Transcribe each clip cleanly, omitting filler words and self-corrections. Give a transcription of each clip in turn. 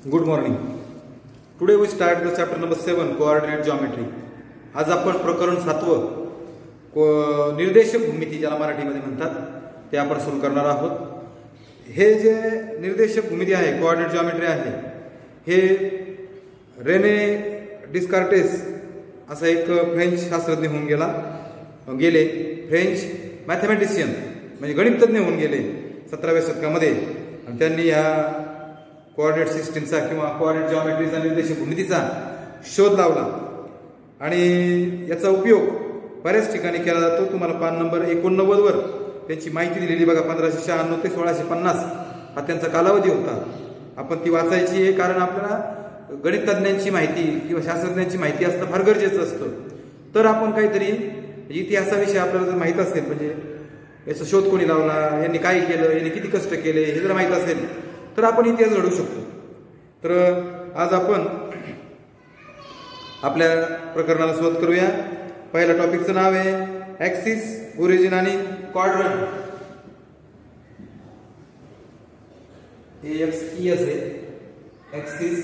Good morning. Today we start the chapter number 7, coordinate geometry. आज आपण प्रकरण 7 निर्देशक भूमिती ज्याला मराठीमध्ये म्हणतात ते आपण सुरू करणार आहोत. हे जे निर्देशक भूमिती आहे, कोऑर्डिनेट जिओमेट्री आहे, हे रेने डिस्कार्टेस असा एक फ्रेंच शास्त्रज्ञ होऊन गेले. फ्रेंच मॅथमॅटिशियन म्हणजे गणितज्ञ होऊन गेले 17व्या शतकामध्ये. आणि त्यांनी ह्या कोऑर्डिनेट सिस्टीमचा किंवा कोऑर्डिनेट जिओमेट्रीचा निर्देशक भूमितीचा शोध लावला आणि याचा उपयोग बऱ्याच ठिकाणी केला जातो. तुम्हाला पान नंबर 89 वर त्यांची माहिती दिलेली बघा. 1596 ते 1650 हा त्यांचा कालावधी होता. आपण ती वाचायची आहे कारण आपल्याला गणितज्ञांची माहिती किंवा शास्त्रज्ञांची माहिती असणं फार गरजेचं असतं. तर आपण काहीतरी इतिहासाविषयी आपल्याला जर माहित असेल, म्हणजे याचा शोध कोणी लावला, यांनी काय केलं, यांनी किती कष्ट केले हे जर माहित असेल तर आपण इतिहास घडवू शकतो. तर आज आपण आपल्या प्रकरणाला सुरुवात करूया. पहिल्या टॉपिकचं नाव आहे ऍक्सिस, ओरिजिन आणि क्वाड्रंट. हे एक्स आहे, ऍक्सिस,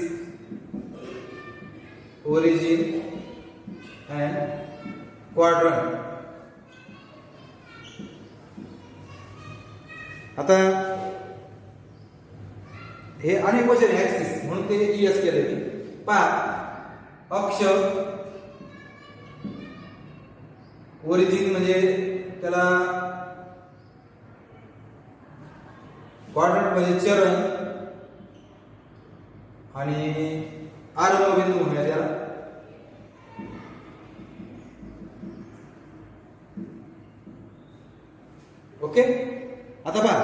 ओरिजिन अँड क्वाड्रंट. आता हे अनेक वचन आहे ऍक्सिस म्हणून ते ईएस केले. अक्ष, ओरिजिन म्हणजे त्याला क्वाड्रंट म्हणजे चरण आणि आरंभ बिंदू म्हणूया त्याला. ओके. आता पहा,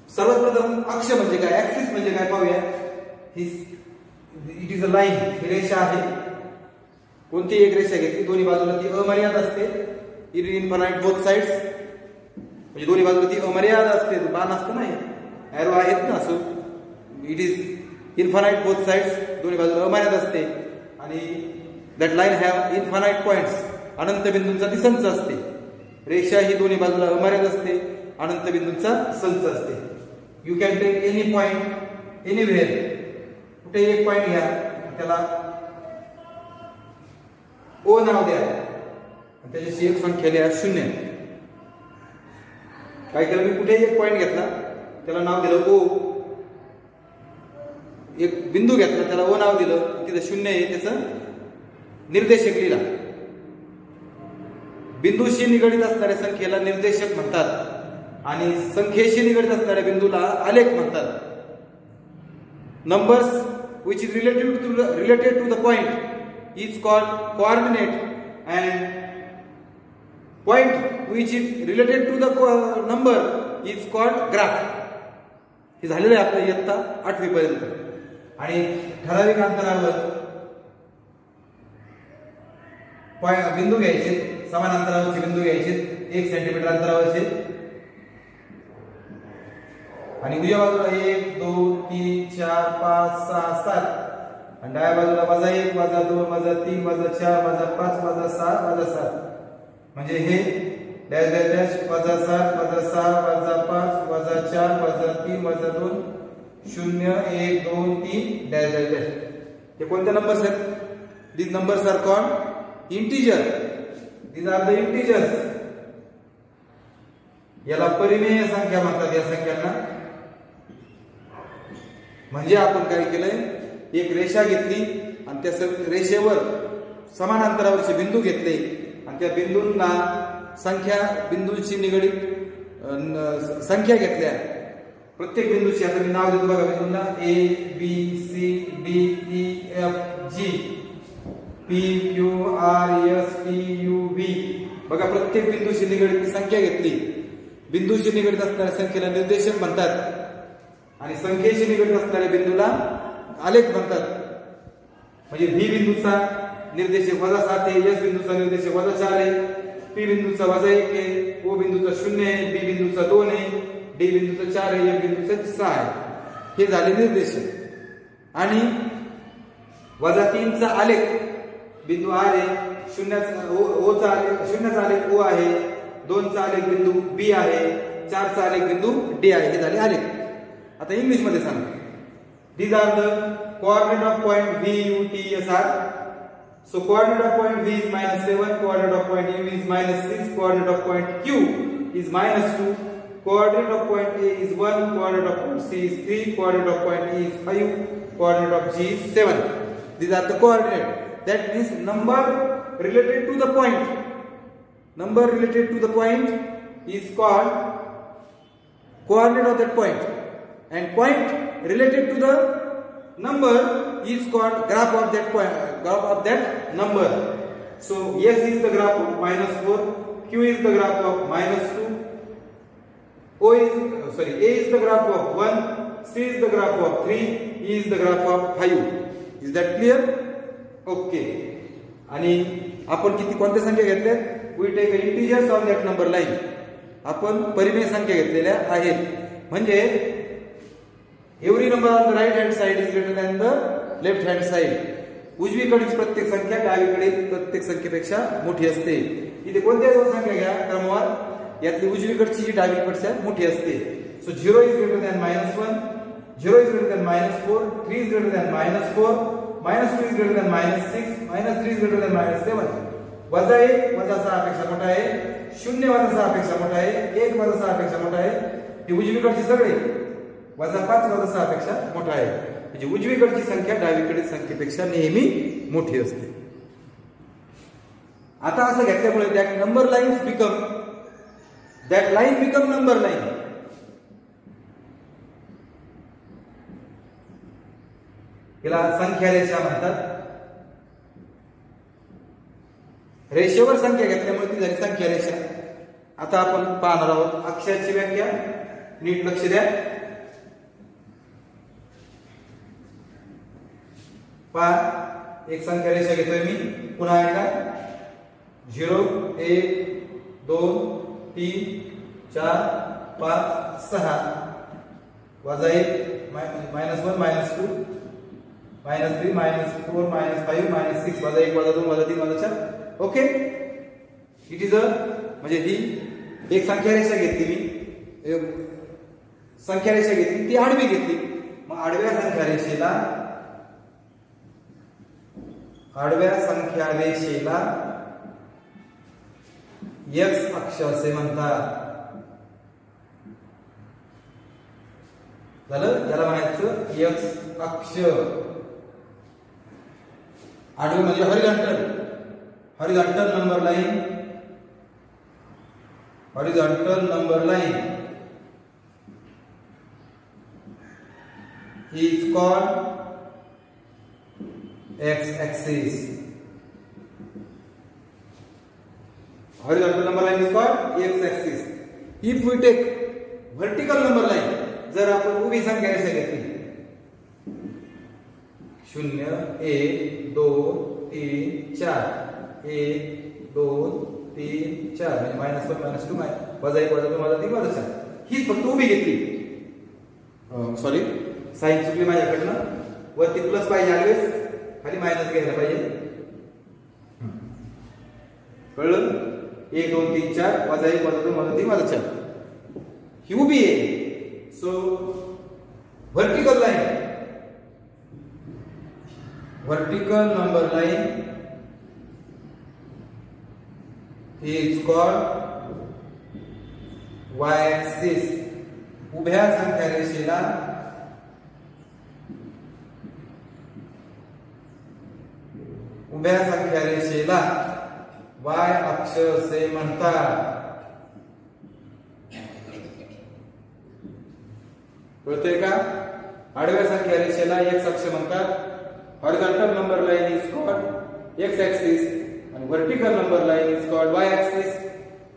सर्वात प्रथम अक्ष म्हणजे काय, ऍक्सिस म्हणजे काय पाहूया. इट इज अ लाईन, ही रेषा आहे. कोणती एक रेषा घेतली, दोन्ही बाजूला ती अमर्याद असते. इनफायनाइट बोथ साइड्स म्हणजे दोन्ही बाजूला ती अमर्याद असते. बाण असतं ना, एरो आहेत ना, so it is infinite both sides, दोन्ही बाजूला अमर्याद असते. आणि that line have infinite points, अनंत बिंदूंचा ती संच असते. रेषा ही दोन्ही बाजूला अमर्याद असते, अनंत बिंदूंचा संच असते. You can take any point anywhere, कुठे एक पॉइंट घ्या, त्याला ओ नाव द्या, त्याच्याशी एक संख्या लिहा 0. काय केलं मी, कुठे एक पॉइंट घेतला त्याला नाव दिलं ओ, एक बिंदू घेतला त्याला ओ नाव दिलं, तिथे 0 आहे, त्याचं निर्देशक लिहिला. बिंदूशी निगडित असणाऱ्या संख्येला निर्देशक म्हणतात आणि संख्येशी निगडित असणाऱ्या बिंदूला आलेख म्हणतात. Numbers which is related to the point is called coordinate and point which is related to the number is called graph. हे झालेलं आहे आपल्या इयत्ता 8वी पर्यंत. आणि ठराविक अंतरावर बिंदू घ्यायचे, समान अंतरावरचे बिंदू घ्यायचे, 1 सेंटीमीटर अंतरावरचे. आणि उजव्या बाजूला 1 2 3 4 5 6 7 आणि डाव्या बाजूला -1 -2 -3 -4 -5 -6 -7 म्हणजे हे dash dash dash -7 -6 -5 -4 -3 -2 0 1 2 3 dash dash dash. हे कोणते नंबर्स आहेत? these numbers are called integer. these are the integers. याला परिमेय संख्या म्हणतात या संख्यांना. म्हणजे आपण काय केलंय, एक रेषा घेतली आणि त्या रेषेवर समान अंतरावरचे बिंदू घेतले आणि त्या बिंदूंना बिंदूंशी निगडित संख्या घेतल्या. प्रत्येक बिंदूची आता मी नाव देतो बघा बिंदूंना, A B C D E F G P Q R S T U V. बघा, प्रत्येक बिंदूशी निगडित संख्या घेतली. बिंदूशी निगडित असणाऱ्या संख्येला निर्देशक म्हणतात आणि संख्येशी निगडित असणाऱ्या बिंदूला आलेख म्हणतात. म्हणजे व्ही बिंदूचा निर्देशक -7 आहे, एस बिंदूचा निर्देशक -4 आहे, पी बिंदूचा -1 आहे, ओ बिंदूचा 0 आहे, बी बिंदूचा 2 आहे, डी बिंदूचा 4 आहे, एफ बिंदूचा 6 आहे. हे झाले निर्देशक. आणि -3 चा आलेख बिंदू आर आहे, 0 चा आलेख ओ आहे, 2 चा आलेख बिंदू बी आहे, 4 चा आलेख बिंदू डी आहे. हे झाले आलेख. आता इंग्लिश मध्ये सांगा, These are the coordinate of point V, U, T, S, R. So coordinate of point V is -7, coordinate of point U is -6, coordinate of point Q is -2, coordinate of point A is 1, coordinate of point C is 3, coordinate of point E is 5, coordinate of G is 7. These are the coordinate. That means number related to the point. Number related to the point is called coordinate of that point, and point related to the number is called graph of that point, graph of that number. So S is the graph of -4, Q is the graph of -2, A is the graph of 1, C is the graph of 3, E is the graph of 5. Is that clear? Okay. आणि आपण किती कोणत्या संख्या घेतल्यात? We take integers on that number line. आपण परिमेय संख्या घेतलेल्या आहेत. म्हणजे every number on the right hand side is greater than the left hand side. उजवीकडील प्रत्येक संख्या डावीकडील प्रत्येक संख्येपेक्षा मोठी असते. इथे कोणत्याही दोन संख्या घ्या क्रमवार, यातली उजवीकडची ही डावीकडच्या मोठी असते. So 0 is greater than -1, 0 is greater than -4, 3 is greater than -4, -2 is greater than -6, -3 is greater than -7. वजा 1 वजा 6 पेक्षा मोठा आहे, 0 वजा 6 पेक्षा मोठा आहे, 1 वजा 6 पेक्षा मोठा आहे. ही उजवीकडची सगळे वजा 5 वजा 6 पेक्षा मोठा आहे. म्हणजे उजवीकडची संख्या डावीकडील संख्येपेक्षा नेहमी मोठी असते. आता असं घेतल्यामुळे that number lines become, that line become number line. याला संख्या रेषा म्हणतात. रेषेवर संख्या घेतल्यामुळे ती झाली संख्या रेषा. आता आपण पाहणार आहोत अक्षराची व्याख्या. नीट लक्ष द्या. पहा, एक संख्या रेषा घेतोय मी पुन्हा एकदा. 0 1 2 3 4 5 6 वजा 1 -1 -2 -3 -4 -5 -6 वजा 1 वजा 2 वजा 3 वजा 4. ओके. इट इज अ, म्हणजे ही एक संख्या रेषा घेतली मी, संख्या रेषा घेतली ती आडवी घेतली. मग आडव्या संख्या रेषेला x अक्ष असे म्हणतात. झालं, याला म्हणायचं x अक्ष. आडवी म्हणजे horizontal number line. Horizontal number line is called x-axis. Horizontal number line is called x-axis. If we take vertical number line, जर आपण उभी संख्या रेषा घेतली 0 1 2 3 4 1 2 3 4 म्हणजे -1 -2 वजा 1 वजा 2 वजा 3 वजा 4, ही फक्त उभी घेतली. सॉरी, साइन चुकली माझ्याकडनं. वरती प्लस पाहिजे ऑलवेज, खाली मायनस घ्यायला पाहिजे. कळलं? 1 2 3 4 वजा 1 वजा 2 वजा 3 वजा 4, ही उभी आहे. So vertical line, vertical number line is called y-axis. उभ्या संख्या रेषेला y अक्ष असे म्हणतात. कळतंय का? आडव्या संख्या रेषेला x अक्ष म्हणतात. Horizontal number line is called x axis आणि vertical number line is called y axis.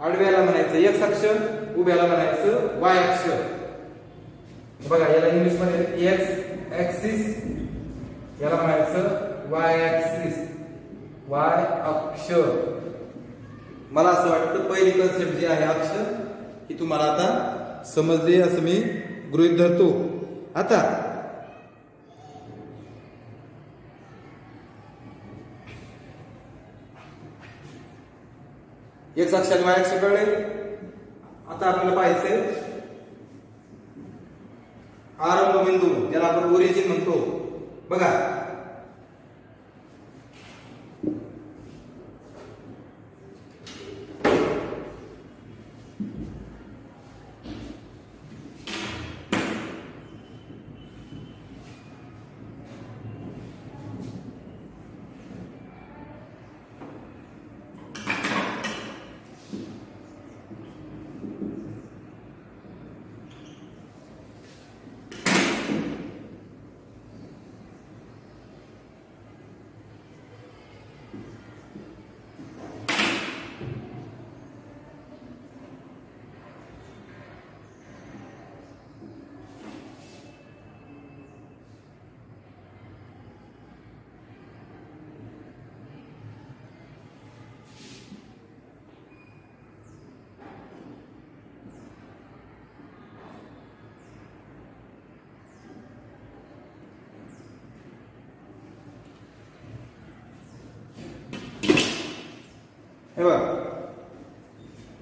आडव्याला म्हणायचं x अक्ष, उभ्याला म्हणायचं y अक्ष. बघा, याला इंग्लिश मध्ये x एक्सिस, याला म्हणायचं y एक्सिस, y अक्ष. मला असं वाटतं पहिली कन्सेप्ट जी आहे अक्ष, ही तुम्हाला आता समजली असं मी गृहीत धरतो. आता x अक्ष आणि y अक्ष कळले. आता आपल्याला पाहायचंय आरंभ बिंदू ज्याला आपण ओरिजिन म्हणतो बघा.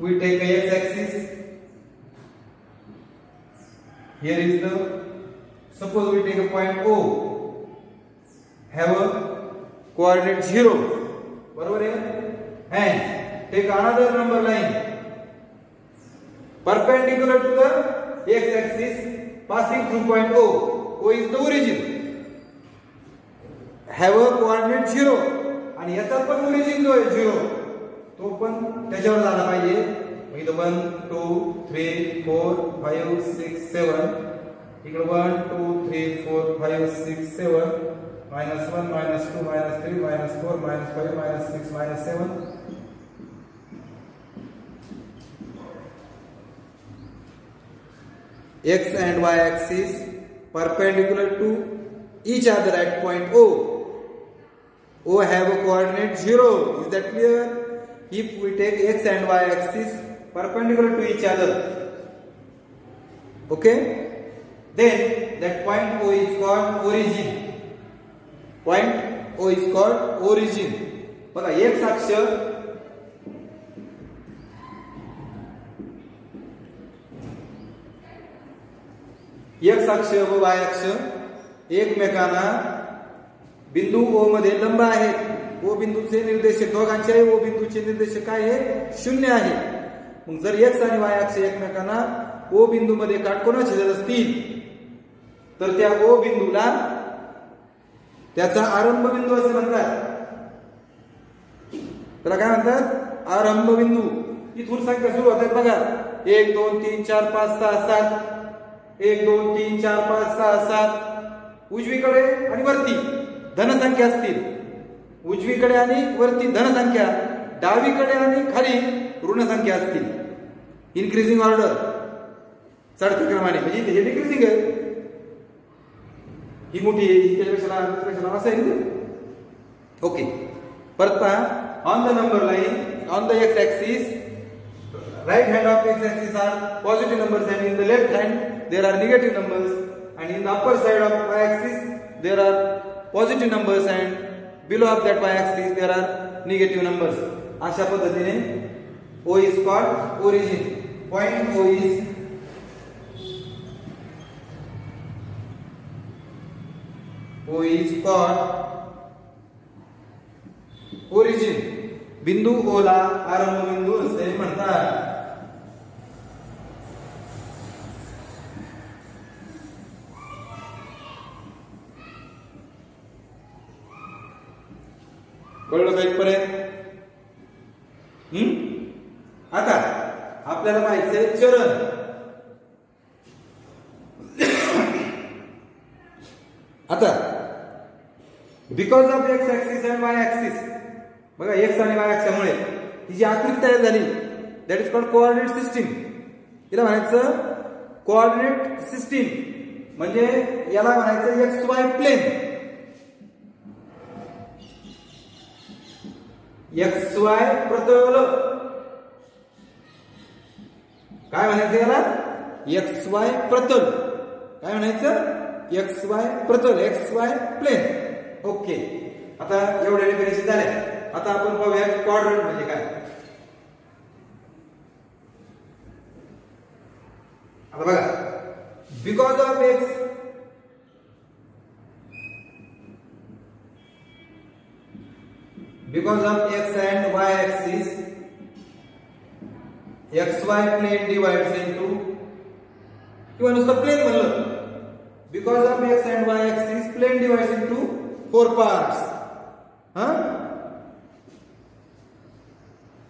We take a x-axis. Here is the. Suppose we take a point O. Have a coordinate 0. बरोबर है? And take another number line perpendicular to the x-axis, passing through point O. O is the origin. Have a coordinate 0. आणि याचा पण origin जो आहे 0. तो पण त्याच्यावर झाला पाहिजे. इथं 1 2 3 4 5 6 7 इकडे 1 2 3 4 5 6 7 -1 -2 -3 -4 -5 -6 -7 x and y axis perpendicular to each other at point O. O have a coordinate 0. Is that clear? If we take x and y axis perpendicular to each other, okay, then that point O is called origin. Point O is called origin. बघा x अक्ष व y अक्ष एकमेकांना बिंदू O मध्ये लंब आहेत. O बिंदूचे निर्देशक दोघांचे O बिंदूचे निर्देशक काय आहे 0 आहे. मग जर x आणि y अक्ष एकमेकांना O बिंदू मध्ये काटकोनात छेदत असतील तर त्या O बिंदूला त्याचा आरंभ बिंदू असे म्हणतात. त्याला काय म्हणतात आरंभ बिंदू. इथून संख्या सुरू होतात बघा 1 2 3 4 5 6 7 1 2 3 4 5 6 7 उजवीकडे आणि वरती धन संख्या असतील. उजवीकडे आणि वरती धन संख्या, डावीकडे आणि खाली ऋण संख्या असतील. इन्क्रीजिंग ऑर्डर चढत्या क्रमाने म्हणजे हे डिक्रीजिंग आहे. ही मोठी आहे ही त्याच्यापेक्षा असं आहे. ओके परत पहा on the number line on the X axis right hand of x axis are positive numbers and in the left hand there are negative numbers and in the upper side of y axis there are positive numbers and below of that y axis there are negative numbers. अशा पद्धतीने O is called origin. Point O is called origin. बिंदू O ला आरंभ बिंदू असे म्हणतात. कळलं का इथपर्यंत? आता आपल्याला माहिती चरण. आता because of x axis and Y axis बघा एक्स आणि वाय अक्षामुळे ही जी आकृती तयार झाली that is called coordinate system. हिला म्हणायचं कोऑर्डिनेट सिस्टीम म्हणजे याला म्हणायचं x y plane. X Y प्रतल काय म्हणायचं याला एक्स वाय प्रतल. काय म्हणायचं एक्स वाय प्रतल एक्स वाय प्लेन. ओके आता एवढ्या डेफिनेशन झाल्या. आता आपण पाहूया क्वाड्रंट म्हणजे काय. आता बघा because of x and y axis xy plane divides into किंवा नुसतं प्लेन म्हणलं because of x and y axis plane divides into 4 parts.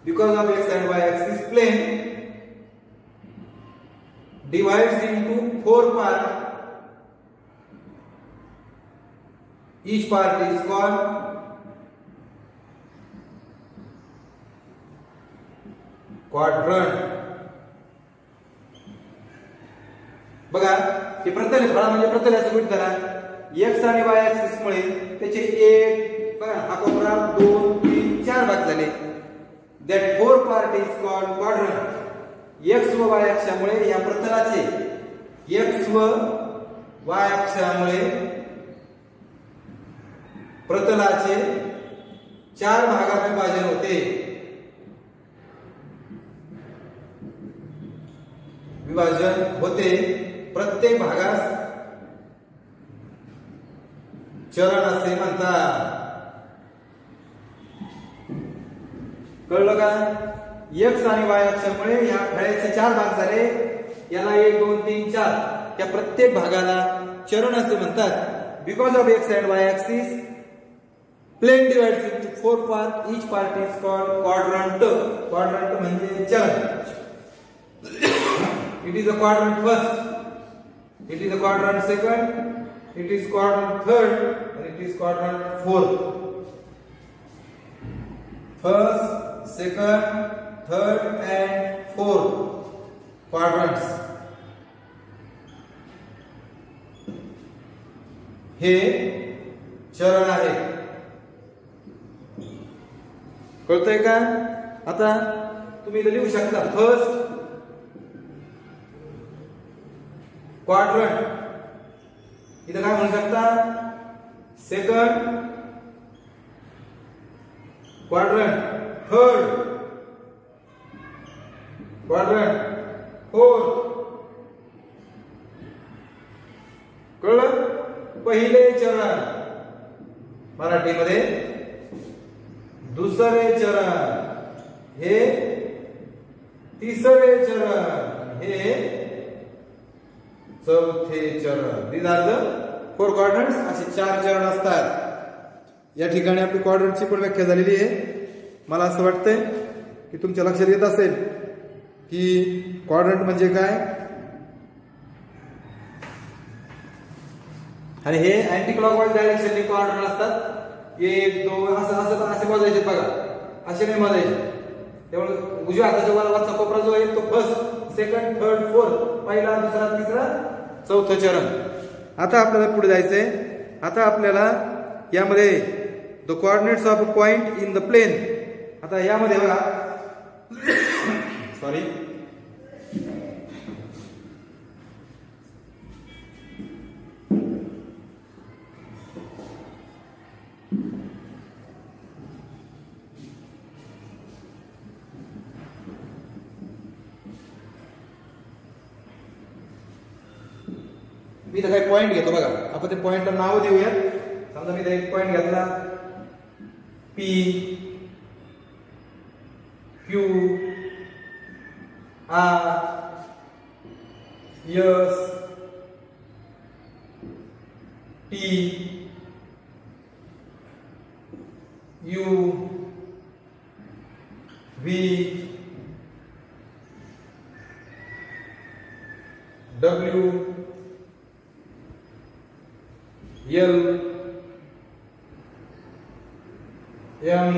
Because of x and y axis plane divides into 4 parts. Each part is called quadrant. बघा हे प्रतल फळा म्हणजे प्रतलाचं गृहीत धरा x आणि y ऍक्सिस मुळे त्याचे एक बघा हा कोपरा 2 3 4 भाग झाले. that 4 part is called quadrant. x व y अक्षामुळे या प्रतलाचे x व y अक्षामुळे प्रतलाचे 4 भागात विभाजन होते. प्रत्येक भागास चरण असे म्हणतात. कळलं का? x आणि y अक्षामुळे या फळ्याचे 4 भाग झाले. याला 1 2 3 4 त्या प्रत्येक भागाला चरण असे म्हणतात. Because of x and y axis plane divides into 4 parts. each part is called quadrant. quadrant म्हणजे चरण. It is a quadrant first, it is a quadrant second, it is quadrant third, and it is quadrant fourth. First, second, third, and fourth quadrants. हे चरण आहे. कळतंय का? आता तुम्ही इथे लिहू शकता फर्स्ट क्वाड्रंट. इथं काय म्हणू शकता? Second quadrant, third quadrant, fourth. कळलं? पहिले चरण मराठीमध्ये, दुसरे चरण हे, तिसरे चरण हे, चौथे चरण. these are the 4 quadrants. असे 4 चरण असतात. या ठिकाणी आपली क्वाड्रंटची पण व्याख्या झालेली आहे. मला असं वाटतंय की तुमच्या लक्षात येत असेल की क्वाड्रंट म्हणजे काय. आणि हे अँटी क्लॉकवाईज डायरेक्शनने क्वाड्रंट असतात. 1 2 असं असे मोजायचे बघा. असे नाही मोजायचे. त्यामुळे उजव्या हाताच्या वरचा कोपरा जो आहे तो फर्स्ट, सेकंड, थर्ड, फोर्थ. पहिला, दुसरा, तिसरा, चौथं चरण. आता आपल्याला पुढे जायचंय. आता आपल्याला यामध्ये the coordinates of a point in the plane. आता यामध्ये बघा सॉरी मी इथं काही पॉइंट घेतो बघा. आपण ते पॉइंटला नाव देऊया. समजा मी इथं एक पॉइंट घेतला P Q R S T U V W L M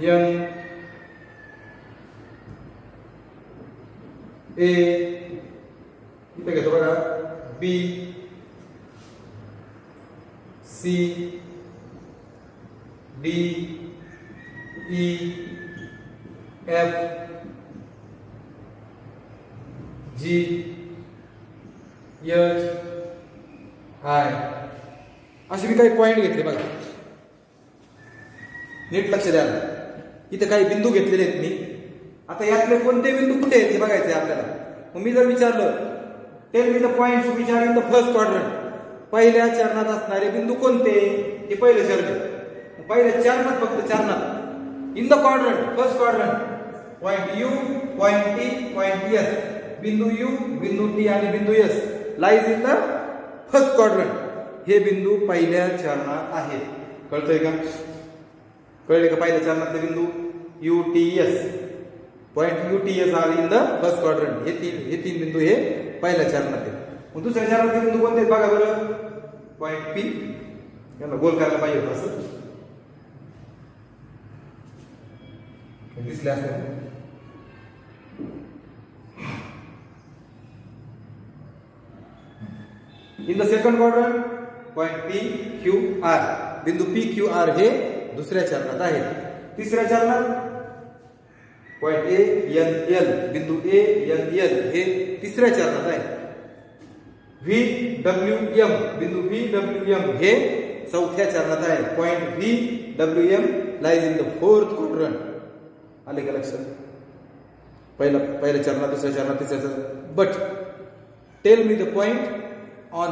N A इथे घेतो बघा B C D E F G H I असे मी काही पॉइंट घेतले बघा. नीट लक्ष द्या. इथे काही बिंदू घेतलेले आहेत मी. आता यातले कोणते बिंदू कुठे आहेत हे बघायचे आपल्याला. मग मी जर विचारलं tail me the points which are in the first quadrant, पहिल्या चरणात असणारे बिंदू कोणते, हे पहिलं चरण आहे. पहिल्या चरणात, फक्त चरणात, in the quadrant, first quadrant, point you, point T, point S, बिंदू यू, बिंदू टी आणि बिंदू S lies in the first quadrant. हे बिंदू पहिल्या चरणात आहेत. कळतंय का? कळले का? पहिल्या चरणातले बिंदू U T S, point U T S are in the first quadrant. हे तीन बिंदू हे पहिल्या चरणात आहेत. मग दुसऱ्या चरणातले बिंदू कोणते आहेत बघा बरं. पॉइंट पी, याला गोल करायला पाहिजे होतं असं, दिसले असते. In the second quadrant point P Q R, बिंदू पी क्यू आर हे दुसऱ्या चरणात आहे. तिसऱ्या चरणात पॉइंट ए एन एल, बिंदू ए एन एल हे तिसऱ्या चरणात आहे. व्ही डब्ल्यू एम, बिंदू व्ही डब्ल्यू एम हे चौथ्या चरणात आहे. Point V W M lies in the fourth quadrant. आले का लक्षात? पहिल्या चरणात, दुसऱ्या चरणात, तिसऱ्या चरणात. But tell me the point on,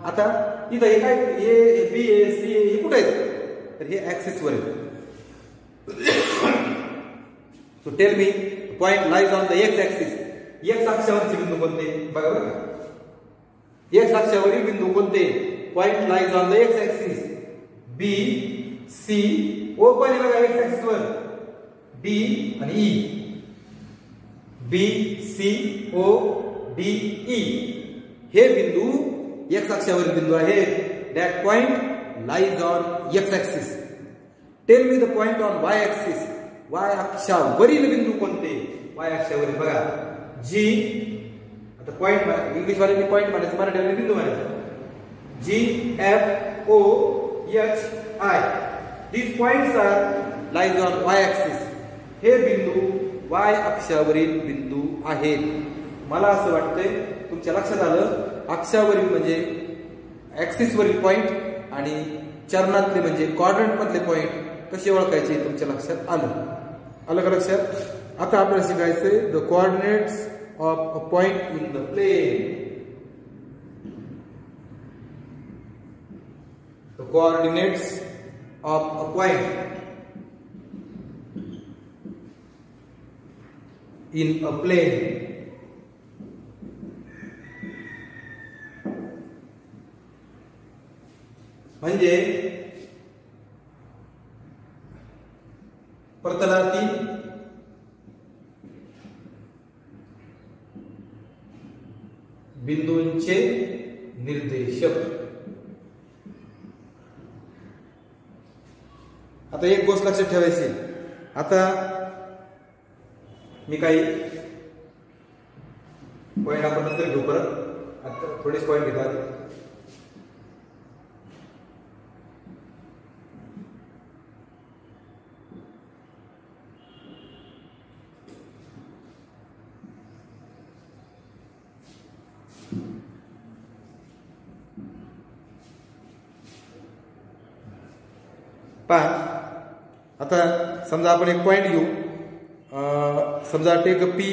आता इथं हे काय, ए बी ए सी हे कुठे आहेत, तर हे ऍक्सिस वर आहेत. So tell me point lies on the X axis. X अक्षावरचे बिंदू कोणते बघा बरं. एक्स अक्षावरील बिंदू कोणते, point lies on the X axis. B C O पण बघा एक्स ऍक्सिस वर, डी आणि E, B C O D E हे बिंदू एक्स अक्षावरील बिंदू आहे. That point lies on X axis. Tell me the point on Y axis. Y अक्षावरील बिंदू कोणते, वाय अक्षावरील बघा जी, आता पॉइंट इंग्लिश वाल्यांनी पॉइंट म्हणायचं, मराठीवाल्यांनी बिंदू म्हणायचं. G F O H I, these points are lies on Y axis. हे बिंदू वाय अक्षावरील बिंदू आहेत. मला असं वाटतंय तुमच्या लक्षात आलं, अक्षावरील म्हणजे ऍक्सिस वरील पॉइंट आणि चरणातले म्हणजे क्वाड्रंट मधले पॉइंट कसे ओळखायचे तुमच्या लक्षात आलं. आलं का लक्षात? आता आपल्याला शिकायचंय the coordinates of a point in the plane. The coordinates of a point in a plane. म्हणजे प्रतलातील बिंदूंचे निर्देशक. आता एक गोष्ट लक्षात ठेवायची, आता मी काही पॉइंट आपण नंतर घेऊ, परत आता थोडेच पॉइंट घेतात. आता समजा आपण एक पॉइंट घेऊ, समजा टेक पी,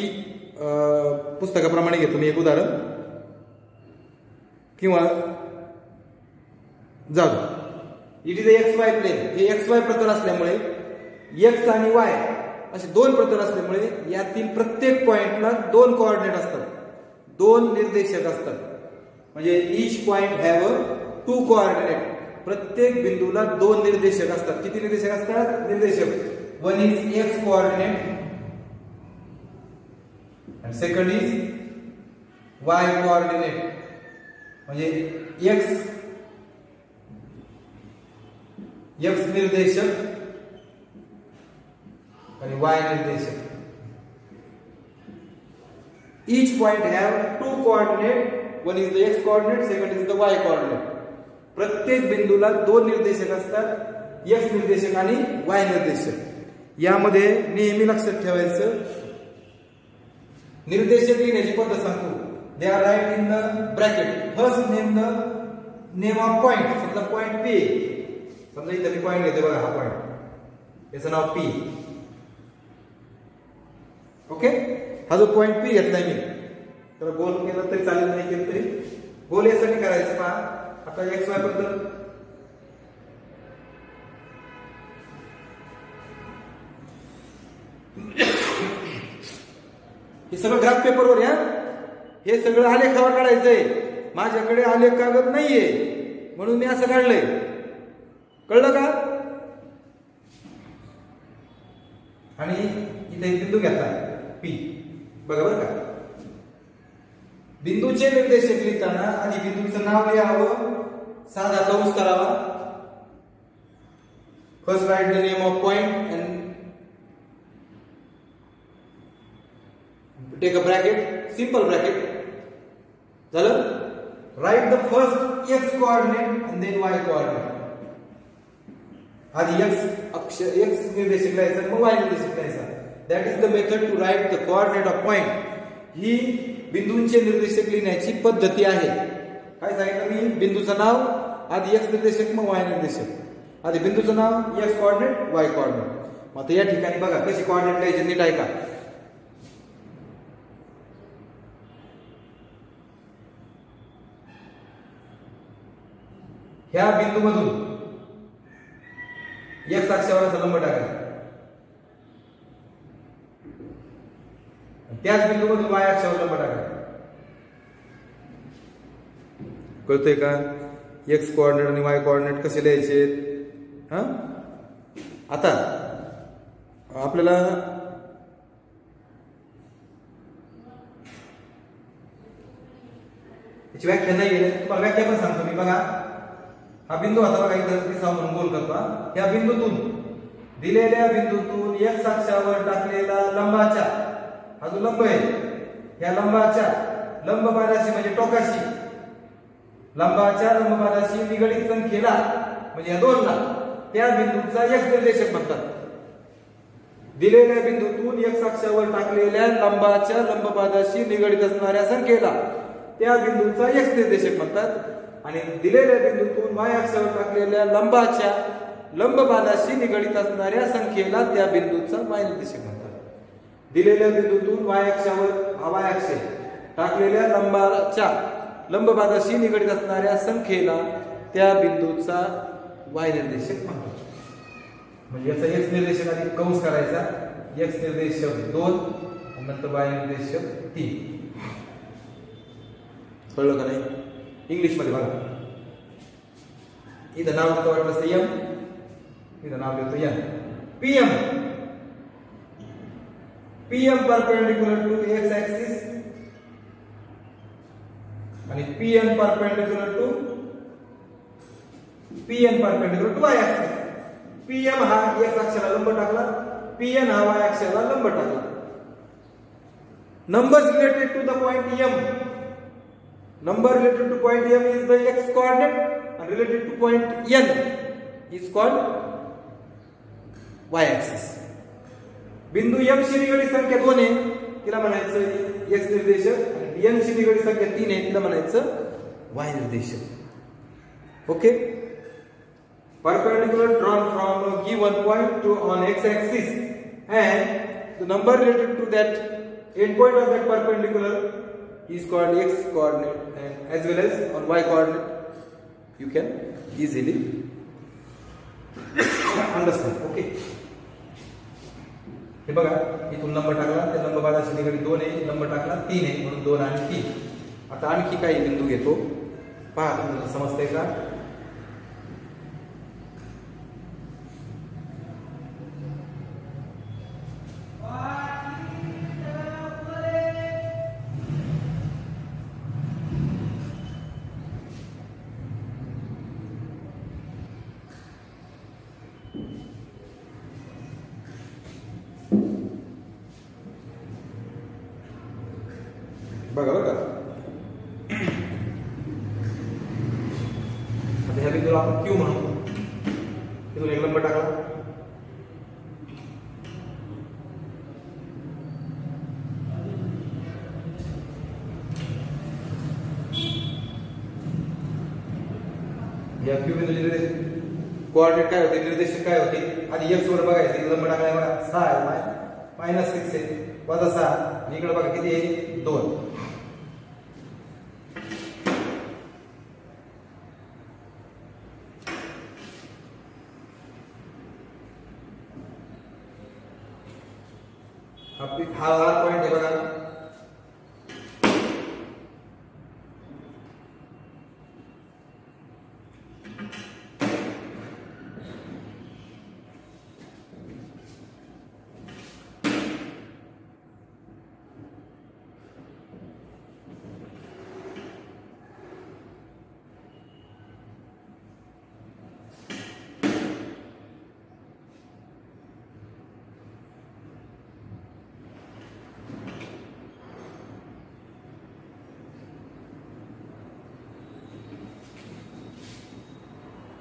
पुस्तकाप्रमाणे घेतो मी एक उदाहरण, किंवा जाऊ it is x y plane. हे एक्स वाय प्रतल असल्यामुळे एक्स आणि वाय असे दोन प्रतल असल्यामुळे यातील प्रत्येक पॉइंटला दोन कोऑर्डिनेट असतात, दोन निर्देशक असतात. म्हणजे each point have two coordinate. प्रत्येक बिंदूला दोन निर्देशक असतात. किती निर्देशक असतात? निर्देशक. वन इज एक्स कोऑर्डिनेट आणि सेकंड इज वाय कोऑर्डिनेट. म्हणजे एक्स निर्देशक आणि वाय निर्देशक. Each point have two coordinate. One is the X coordinate, second is the Y coordinate. प्रत्येक बिंदूला दोन निर्देशक असतात, एक्स निर्देशक आणि वाय निर्देशक. यामध्ये नेहमी लक्षात ठेवायचं, निर्देशक लिहिण्याची पद्धत सांगतो. They are write in the bracket. First name of point. समजा पॉइंट पी, समजा इथे मी पॉइंट घेते बघा, हा पॉइंट, याचं नाव पी. ओके, हा जो पॉइंट पी घेतलाय मी, तर गोल केलं तरी चालेल, नाही केलं तरी गोल यासाठी करायचं पहा. आता एक्स वाय बद्दल हे सगळं ग्राफ पेपरवर या, हे सगळं आलेखावर काढायचंय. माझ्याकडे आलेख कागद नाहीये म्हणून मी असं काढलंय. कळलं का? आणि इथे एक बिंदू घेतला पी. बघा बरं का, बिंदूचे निर्देशक लिहिताना आधी बिंदूचं नाव लिहावं, साधा कंस करावा. First write the name of point and take a bracket, simple bracket. झालं? Write the first X coordinate and then Y coordinate. आधी एक्स अक्ष एक्स निर्देशक लिहायचा, मग वाय निर्देशक लिहायचा. That is the method to write the coordinate of point. ही बिंदूंचे निर्देशक लिहिण्याची पद्धती आहे. काय सांगितलं मी? बिंदूचं नाव, आधी एक्स निर्देशक मग वाय निर्देशक. आधी बिंदूचं नाव, एक्स कोऑर्डिनेट, वाय कोऑर्डिनेट. मग आता या ठिकाणी बघा कशी कोऑर्डिनेट लिहायचे, नीट ऐका. ह्या बिंदूमधून एक्स अक्षावर लंब टाका, त्याच बिंदूमधून वाय अक्षावर लंब टाका. कळतंय का? एक्स कोऑर्डिनेट आणि वाय कोऑर्डिनेट कसे लिहायचे? हा, आता आपल्याला याची व्याख्या नाही आहे, तुम्हाला व्याख्या पण सांगतो मी. बघा, हा बिंदू आता बघा इथं दिसा म्हणून गोल करतो. या बिंदूतून, दिलेल्या बिंदूतून एक्स अक्षावर टाकलेला लंबाच्या, हा जो लंब आहे, या लंबाच्या लंबपादाशी म्हणजे टोकाशी, लंबाच्या लंबपादाशी निगडित संख्येला म्हणजे या दोनला, त्या बिंदूचा एक्स निर्देशक म्हणतात. दिलेल्या बिंदूतून एक्स अक्षावर टाकलेल्या लंबाच्या लंबपादाशी निगडित असणाऱ्या संख्येला त्या बिंदूचा एक्स निर्देशक म्हणतात. आणि दिलेल्या बिंदूतून वाय अक्षावर टाकलेल्या लंबाच्या लंबपादाशी निगडित असणाऱ्या संख्येला त्या बिंदूचा वाय निर्देशक म्हणतात. दिलेल्या बिंदूतून वाय अक्षावर, वाय अक्ष टाकलेल्या लंबाच्या लंबपादाशी निगडित असणाऱ्या संख्येला त्या बिंदूचा वाय निर्देशक म्हणतात. म्हणजे याचा एक्स निर्देशक आधी कंस करायचा, एक्स निर्देशक 2 आणि नंतर वाय निर्देशक 3. कळलं का नाही? इंग्लिश मध्ये बघा, इथं नाव लिहितो वाटलं एम, इथं नाव लिहितो M. PM, PM perpendicular to X axis आणि PN perpendicular to Y axis. PM हा एक्स अक्षाला लंब टाकला, पीएन हा वाय अक्षाला लंब टाकला. Numbers related to the point M, number related to point M is the x coordinate and related to point N is called y axis. बिंदू M शी निगडित संख्या 2 आहे, तिला म्हणायचं x निर्देशक, आणि N शी निगडित संख्या 3 आहे, तिला म्हणायचं y निर्देशक. Okay. Perpendicular drawn from a given point to on x axis and the number related to that end point of that perpendicular is called x coordinate, and as well as on y coordinate you can easily understand. Okay. हे बघा, इथून लंब टाकला, त्या लंबपादाशी निगडित 2 आहे, लंब टाकला 3 आहे, म्हणून 2 आणि 3. आता आणखी काही बिंदू घेतो, पहा तुम्हाला समजतंय का? बघा बघा, आता ह्या बिंदूला आपण क्यू म्हणू. तिथून एक लंब टाकला, या क्यू बिंदूचे कोऑर्डिनेट काय होते, निर्देशक काय होते? आधी एक्स वर बघायचे, लंब टाकलाय बघा 6 आहे, -6 आहे, -6 आहे, -6 इकडे बघा किती आहे 2. हा आर पॉइंट आहे बघा.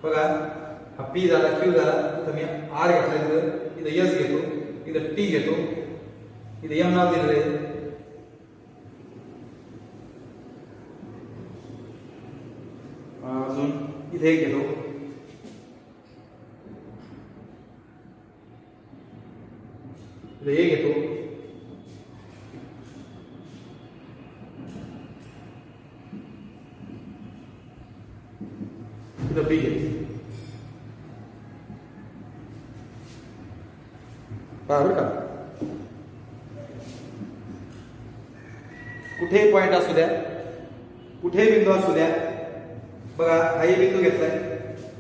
बघा हा पी झाला, क्यू झाला, तर मी आर घेतला, इथं एस घेतो, इथं टी घेतो, इथं एम नाव दिलेलं आहे. अजून इथे एक घेतो, इथं ए घेतो, इथं बी घेतो. बरोबर का? कुठेही पॉइंट असू द्या, कुठेही बिंदू असू द्या, बघा हा बिंदू घेतलाय,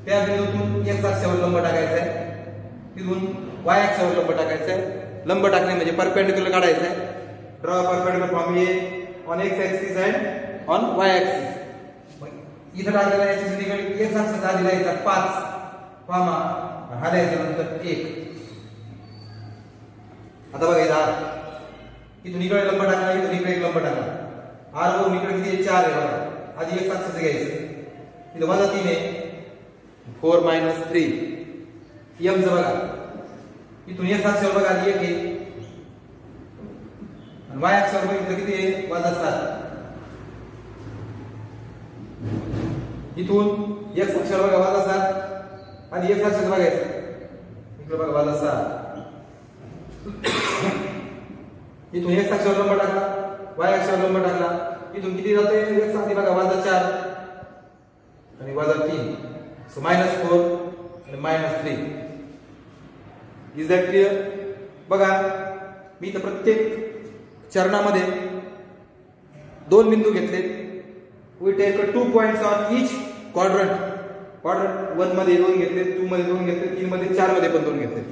त्या बिंदूतून एक्स अक्षावर लंब टाकायचा आहे, तिथून वाय अक्षावर लंब टाकायचा आहे. लंब टाकणे म्हणजे परपेंडिक्युलर काढायचा आहे. Draw perpendicular from A on X axis and on Y axis. इथं टाकलेला याची निगडीत एक्स अक्षाचा आधी लिहायचा 5 कॉमा हा लिहायचा नंतर 1. आता बघा इथून इकडे लंब टाकला, इथून इकडे एक लंब टाकला, आर वरून इकडे किती 4 आहे बघा. आधी एक्स अक्षाचं घ्यायचं, इथं वजा 3 आहे, 4 - 3 एम चं बघा, इथून एक्स अक्षावर बघा आधी 1 आहे, आणि वाय अक्षावर बघितलं किती आहे वजा 7. इथून एक्स अक्षावर बघा वजा 7, आणि एक्स अक्षाचं बघायचं, इकडे बघा वजा 7. इथून एक्स अक्षावर लंब टाकला, वाय अक्षावर लंब टाकला, इथून किती जाते एक्स आधी बघा वजा 4 आणि वजा 3, सो -4 आणि -3. Is that clear? बघा मी इथं प्रत्येक चरणामध्ये 2 बिंदू घेतले. We take 2 points on each quadrant. Quadrant 1 मध्ये 2 घेतले, 2 मध्ये 2 घेतले, 3 मध्ये 4 मध्ये पण 2 घेतले,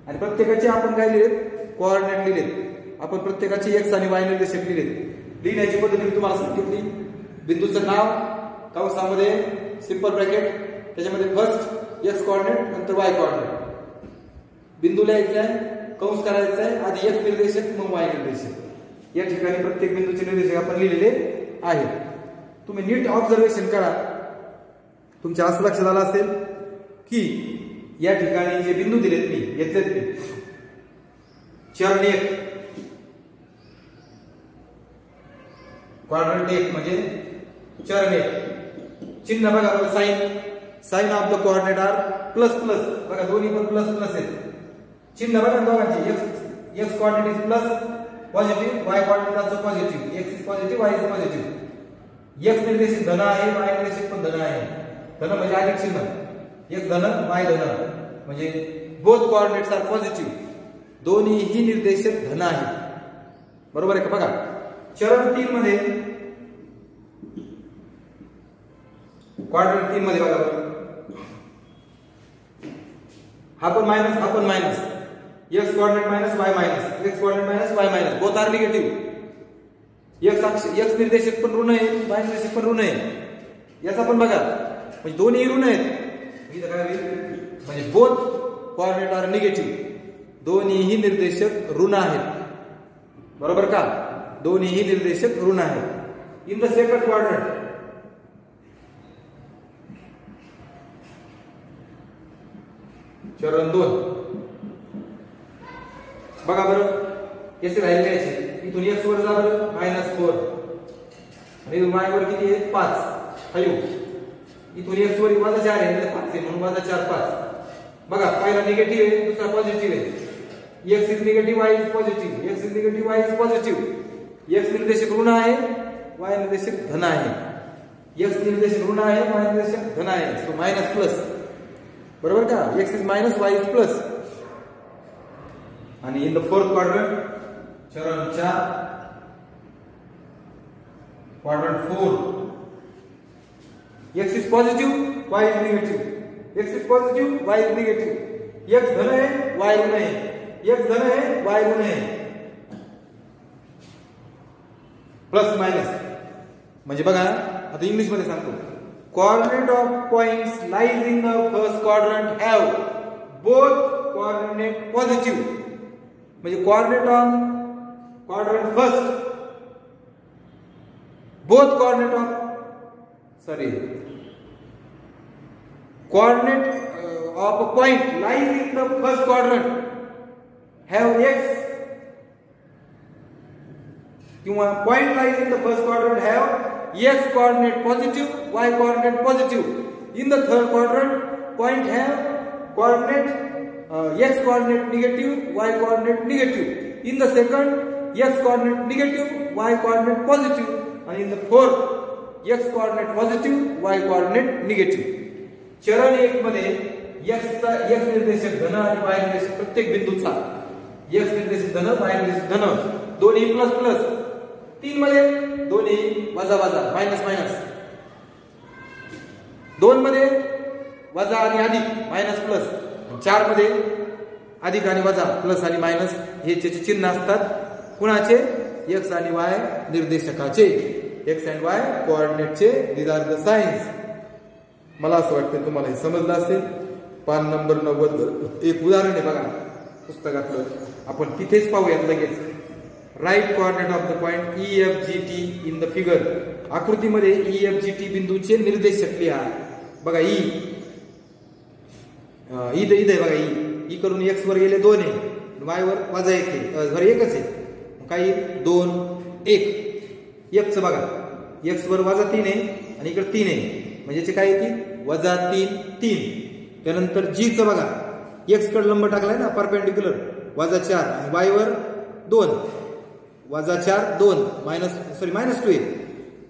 आणि प्रत्येकाचे आपण काय लिहिलेत कोऑर्डिनेट लिहिलेत. आपण प्रत्येकाचे एक्स आणि वाय निर्देशक लिहिलेत. लिहिण्याची पद्धती मी तुम्हाला सांगितली. बिंदूचं नाव कंसामध्ये सिंपल ब्रॅकेट, त्याच्यामध्ये फर्स्ट एक्स कोऑर्डिनेट नंतर वाय कोऑर्डिनेट. बिंदू लिहायचा आहे, कंस करायचा आहे, आधी एक्स निर्देशक मग वाय निर्देशक. या ठिकाणी प्रत्येक बिंदूचे निर्देशक आपण लिहिलेले आहेत. तुम्ही नीट ऑब्झर्वेशन करा. तुमच्या असं लक्षात आलं असेल की या ठिकाणी जे बिंदू दिलेत मी घेतलेत मी, चरण 1 क्वाड्रंट 1 म्हणजे चरण 1. चिन्ह बघा sign of the coordinate are plus plus. बघा दोन्ही पण प्लस प्लस आहेत. चिन्ह बघा दोघांचे, X coordinate is plus positive, Y coordinate also positive. X is positive, Y is positive. X निर्देशित धन आहे, वाय निर्देशित पण धन आहे. धन म्हणजे अधिक चिन्ह, एक्स धन वाय धन, म्हणजे बोथ कोऑर्डिनेट्स आर पॉझिटिव्ह. दोन्हीही निर्देशक धन आहेत. बरोबर आहे का? बघा चरण 3 मध्ये, क्वाड्रंट 3 मध्ये बघा हा पण मायनस, हा पण minus. X coordinate minus, Y minus, X coordinate minus, Y minus, both are negative. X निर्देशक पण ऋण आहे, वाय निर्देशक पण ऋण आहे. याचा पण बघा म्हणजे दोन्ही ऋण आहेत. इथं काय होईल म्हणजे बोथ कोऑर्डिनेट आर निगेटिव्ह. दोन्हीही निर्देशक ऋण आहेत. बरोबर का? दोन्हीही निर्देशक ऋण आहेत. इन द सेकंड क्वाड्रंट चरण 2 बघा बरं याचे राहिले याचे. इथून एक्स वर जा बरं -4 आणि वाय वर किती आहे 5. इथून एक्स वर वजा 4 आहे, 5 आहे म्हणून वजा 4 5. बघा पहिला निगेटिव्ह आहे, दुसरा पॉझिटिव्ह आहे. X is negative, Y is positive. X is negative, Y is positive. X निर्देशक ऋण आहे, वाय निर्देशक धन आहे. एक्स निर्देशक ऋण आहे, वाय निर्देशक धन आहे. So minus plus. बरोबर का? X is minus, Y is plus. आणि इन द फोर्थ क्वाड्रंट चरण 4 quadrant 4 x is positive, y is negative. x is positive, y is negative. x धन है, y ऋण है. x धन है, y ऋण है. प्लस मायनस म्हणजे बघा आता इंग्लिश मध्ये सांगतो. Coordinate of points lies in the first quadrant have both coordinate positive. म्हणजे coordinate on quadrant first both coordinate of a point lies in the first quadrant have x किंवा point lies in the first quadrant have x coordinate positive, y coordinate positive. In the third quadrant point have coordinate x coordinate negative, y coordinate negative. In the second x coordinate negative, y coordinate positive. And in the fourth x coordinate positive, y coordinate negative. चरण 1 मध्ये x निर्देशक धन आणि y निर्देशक प्रत्येक बिंदूचा x निर्देशक धन, y निर्देशक धन दोन्ही प्लस प्लस. 3 मध्ये दोन्ही वजा वजा मायनस मायनस. 2 मध्ये वजा आणि अधिक मायनस प्लस. 4 मध्ये अधिक आणि वजा प्लस आणि मायनस हे त्याचे चिन्ह असतात. कुणाचे? x आणि y निर्देशकाचे. x and y कोऑर्डिनेटचे. These are the signs. मला असं वाटतं तुम्हाला हे समजलं असेल. पान नंबर 90 एक उदाहरण आहे बघा पुस्तकातलं. आपण तिथेच पाहूयात लगेच. Right coordinate of the point EFGT in the figure. आकृतीमध्ये EFGT बिंदूचे निर्देशक लिहा. बघा इथे बघा ई करून x वर गेले 2 आहे, y वर वजा 1 आहे, सॉरी 1च आहे. काही 2 1 x चं बघा x वर वजा 3 आहे आणि इकडे 3 आहे म्हणजे काय येते वजा 3 3. त्यानंतर g चं बघा x कडे लंब टाकलाय ना परपेंडिक्युलर वजा 4 आणि y वर 2 वजा 4 2 मायनस 2 आहे.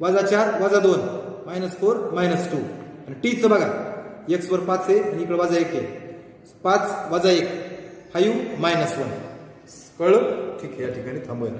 वजा 4 वजा 2 -4 -2. आणि t चं बघा x वर 5 आहे आणि इकडे वजा 1 आहे. 5 वजा 1 5 -1. कळलं? ठीक आहे, या ठिकाणी थांबूया.